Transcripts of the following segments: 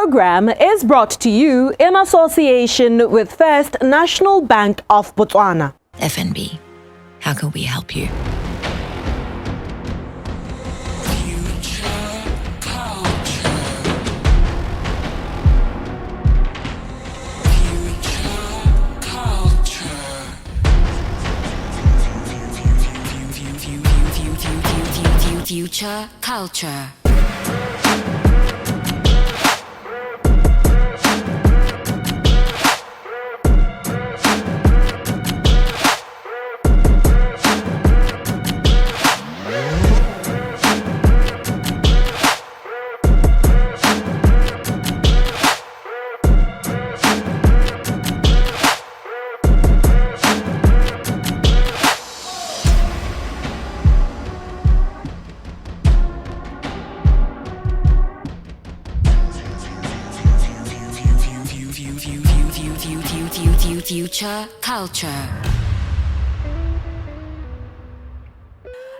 program is brought to you in association with First National Bank of Botswana. FNB, how can we help you? Future culture. Future culture.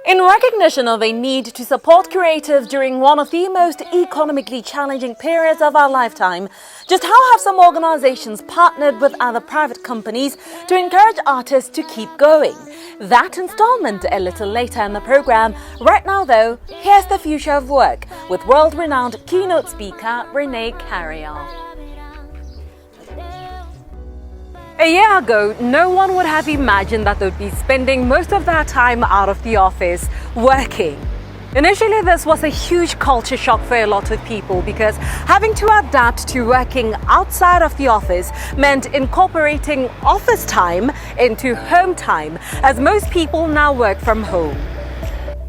In recognition of a need to support creatives during one of the most economically challenging periods of our lifetime, just how have some organizations partnered with other private companies to encourage artists to keep going? That installment a little later in the program. Right now, though, here's the future of work with world-renowned keynote speaker Rene Carayol. A year ago, no one would have imagined that they'd be spending most of their time out of the office working. Initially, this was a huge culture shock for a lot of people because having to adapt to working outside of the office meant incorporating office time into home time, as most people now work from home.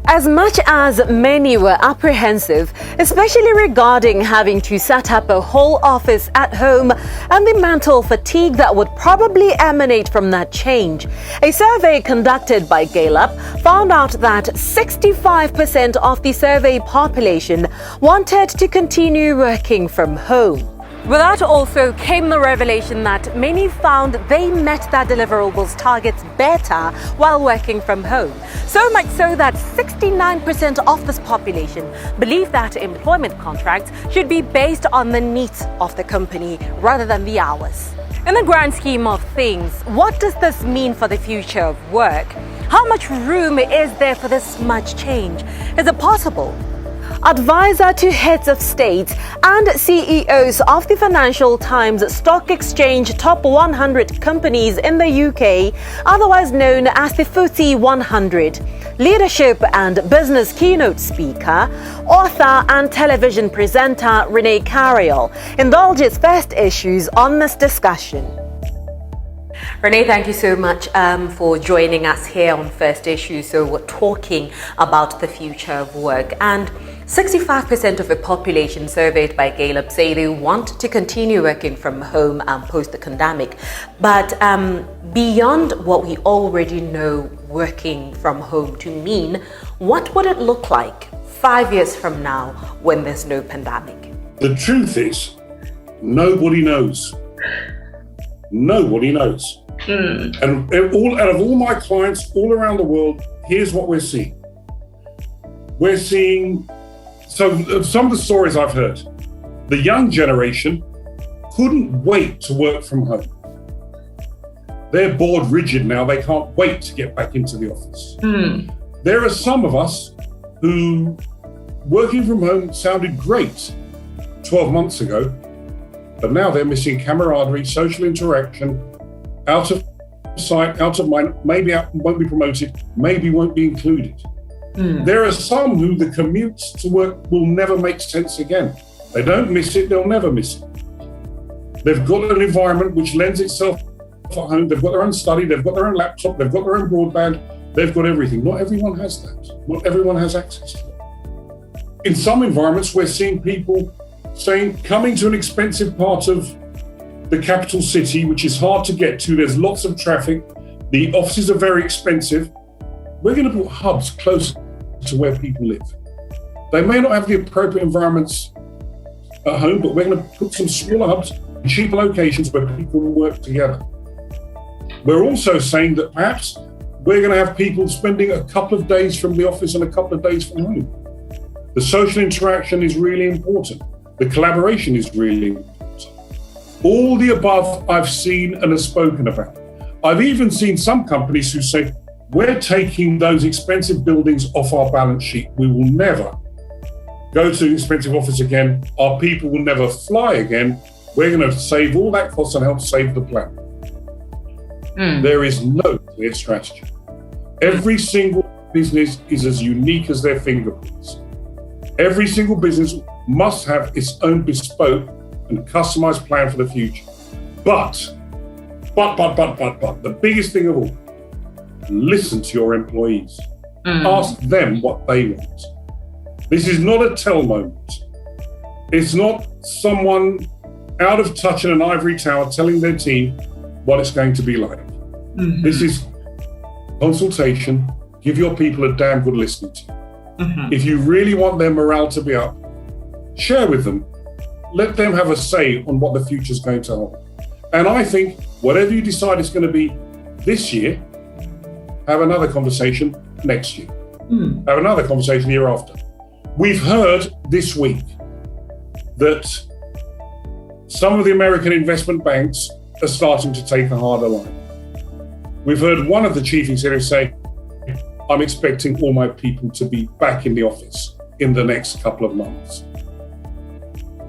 As much as many were apprehensive, especially regarding having to set up a whole office at home and the mental fatigue that would probably emanate from that change, a survey conducted by Gallup found out that 65% of the survey population wanted to continue working from home. With that also came the revelation that many found they met their deliverables targets better while working from home. So much so that 69% of this population believe that employment contracts should be based on the needs of the company rather than the hours. In the grand scheme of things, what does this mean for the future of work? How much room is there for this much change? Is it possible? Advisor to heads of state and CEOs of the Financial Times Stock Exchange Top 100 companies in the UK, otherwise known as the FTSE 100, leadership and business keynote speaker, author and television presenter Rene Carayol indulges first issues on this discussion. Rene, thank you so much for joining us here on First Issue. So we're talking about the future of work, and 65% of the population surveyed by Gallup say they want to continue working from home post the pandemic. But beyond what we already know working from home to mean, what would it look like 5 years from now when there's no pandemic? The truth is, nobody knows. Nobody knows. And out of all my clients all around the world, here's what we're seeing. We're seeing, so some of the stories I've heard, the young generation couldn't wait to work from home. They're bored rigid now. They can't wait to get back into the office. There are some of us who working from home sounded great 12 months ago, but now they're missing camaraderie, social interaction, out of sight, out of mind, maybe won't be promoted, maybe won't be included. There are some who the commutes to work will never make sense again. They don't miss it, they'll never miss it. They've got an environment which lends itself at home, they've got their own study, they've got their own laptop, they've got their own broadband, they've got everything. Not everyone has that. Not everyone has access to it. In some environments, we're seeing people saying, coming to an expensive part of the capital city, which is hard to get to, there's lots of traffic, the offices are very expensive, we're going to put hubs close to where people live. They may not have the appropriate environments at home, but we're going to put some smaller hubs in cheaper locations where people will work together. We're also saying that perhaps we're going to have people spending a couple of days from the office and a couple of days from home. The social interaction is really important. The collaboration is really important. All the above I've seen and have spoken about. I've even seen some companies who say, we're taking those expensive buildings off our balance sheet. We will never go to an expensive office again. Our people will never fly again. We're going to save all that cost and help save the planet. There is no clear strategy. Every single business is as unique as their fingerprints. Every single business must have its own bespoke and customized plan for the future. But, the biggest thing of all, listen to your employees. Ask them what they want. This is not a tell moment. It's not someone out of touch in an ivory tower telling their team what it's going to be like. This is consultation. Give your people a damn good listening to. If you really want their morale to be up, share with them. Let them have a say on what the future is going to hold. And I think whatever you decide it's going to be this year, have another conversation next year. Have another conversation the year after. We've heard this week that some of the American investment banks are starting to take a harder line. We've heard one of the chief executives say, I'm expecting all my people to be back in the office in the next couple of months.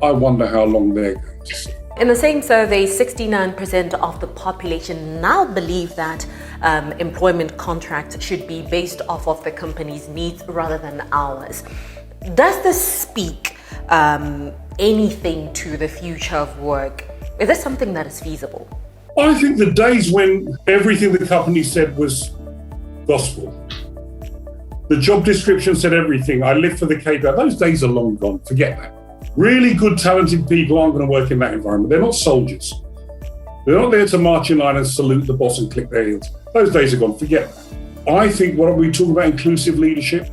I wonder how long they're going to see. In the same survey, 69% of the population now believe that employment contracts should be based off of the company's needs rather than ours. Does this speak anything to the future of work? Is this something that is feasible? I think the days when everything the company said was gospel, the job description said everything, I live for the KPI, those days are long gone. Forget that. Really good, talented people aren't going to work in that environment. They're not soldiers. They're not there to march in line and salute the boss and click their heels. Those days are gone. Forget that. I think what we talk about inclusive leadership,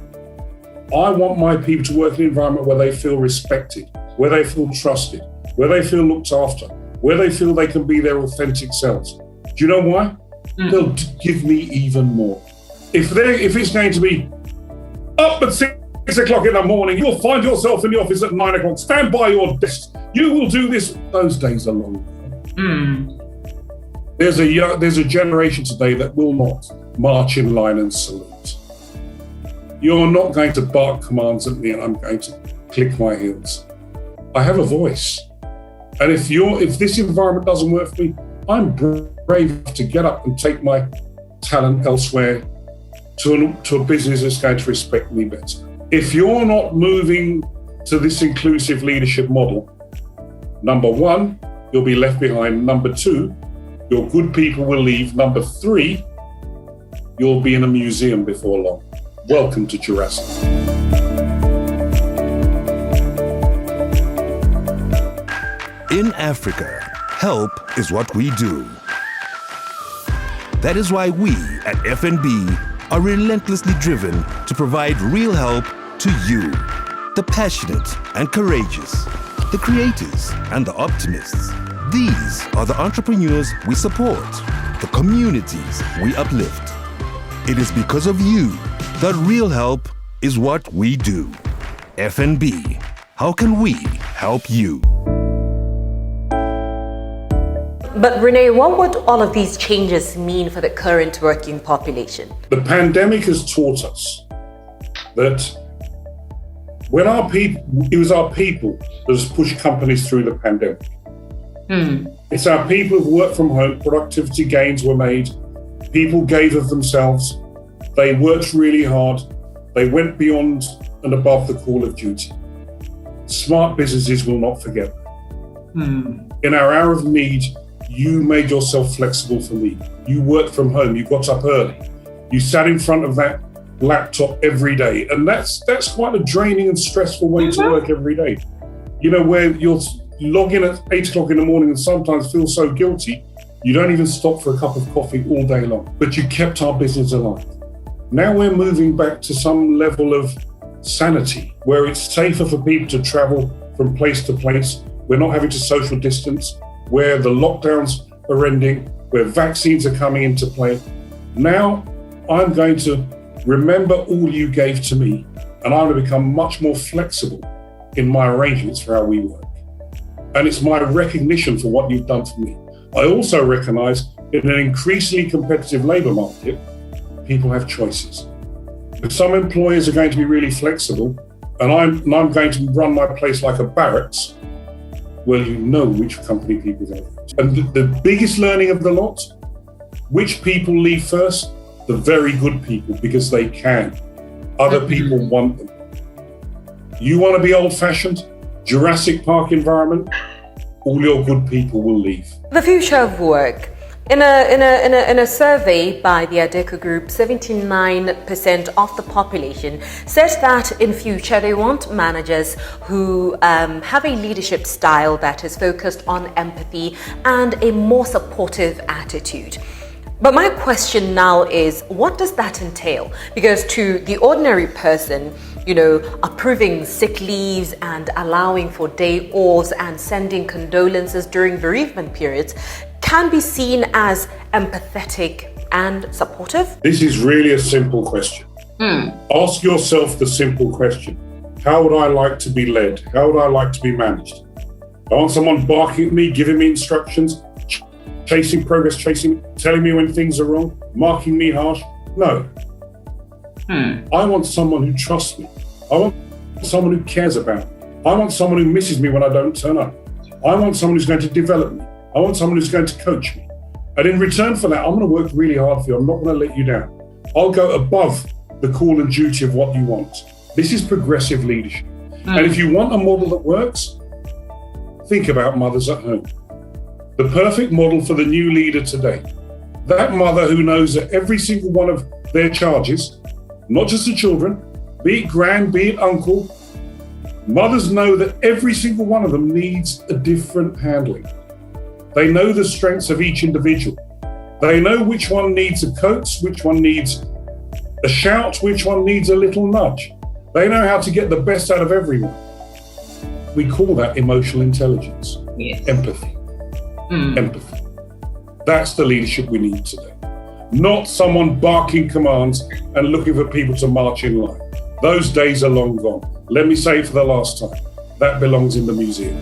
I want my people to work in an environment where they feel respected, where they feel trusted, where they feel looked after, where they feel they can be their authentic selves. Do you know why? They'll give me even more. If it's going to be up at 6 o'clock in the morning, you'll find yourself in the office at 9 o'clock, stand by your desk, you will do this. Those days are long. There's a generation today that will not march in line and salute. You're not going to bark commands at me and I'm going to click my heels. I have a voice. And if this environment doesn't work for me, I'm brave enough to get up and take my talent elsewhere to a business that's going to respect me better. If you're not moving to this inclusive leadership model, number one, you'll be left behind. Number two, your good people will leave. Number three, you'll be in a museum before long. Welcome to Jurassic. In Africa, help is what we do. That is why we at FNB are relentlessly driven to provide real help to you, the passionate and courageous, the creators and the optimists. These are the entrepreneurs we support, the communities we uplift. It is because of you that real help is what we do. FNB, how can we help you? But Rene, what would all of these changes mean for the current working population? The pandemic has taught us that it was our people that has pushed companies through the pandemic. It's our people who've worked from home, productivity gains were made, people gave of themselves, they worked really hard, they went beyond and above the call of duty. Smart businesses will not forget that. In our hour of need, you made yourself flexible for me. You worked from home, you got up early, you sat in front of that laptop every day. And that's quite a draining and stressful way to work every day. You know, where you'll log in at 8 o'clock in the morning and sometimes feel so guilty, you don't even stop for a cup of coffee all day long. But you kept our business alive. Now we're moving back to some level of sanity, where it's safer for people to travel from place to place. We're not having to social distance, where the lockdowns are ending, where vaccines are coming into play. Now I'm going to remember all you gave to me, and I'm going to become much more flexible in my arrangements for how we work. And it's my recognition for what you've done for me. I also recognize in an increasingly competitive labour market, people have choices. If some employers are going to be really flexible and I'm going to run my place like a barracks, well, you know which company people are going to go to. And the biggest learning of the lot, which people leave first? The very good people, because they can. Other people want them. You want to be old-fashioned, Jurassic Park environment? All your good people will leave. The future of work. In a survey by the Adecco Group, 79% of the population said that in future they want managers who have a leadership style that is focused on empathy and a more supportive attitude. But my question now is, what does that entail? Because to the ordinary person, approving sick leaves and allowing for day offs and sending condolences during bereavement periods can be seen as empathetic and supportive? This is really a simple question. Ask yourself the simple question. How would I like to be led? How would I like to be managed? I want someone barking at me, giving me instructions, chasing progress, telling me when things are wrong, marking me harsh? No. I want someone who trusts me. I want someone who cares about me. I want someone who misses me when I don't turn up. I want someone who's going to develop me. I want someone who's going to coach me. And in return for that, I'm going to work really hard for you. I'm not going to let you down. I'll go above the call and duty of what you want. This is progressive leadership. And if you want a model that works, think about mothers at home. The perfect model for the new leader today. That mother who knows that every single one of their charges, not just the children, be it grand, be it uncle, mothers know that every single one of them needs a different handling. They know the strengths of each individual. They know which one needs a coax, which one needs a shout, which one needs a little nudge. They know how to get the best out of everyone. We call that emotional intelligence. Yes. Empathy. Empathy. That's the leadership we need today. Not someone barking commands and looking for people to march in line. Those days are long gone. Let me say it for the last time. That belongs in the museum.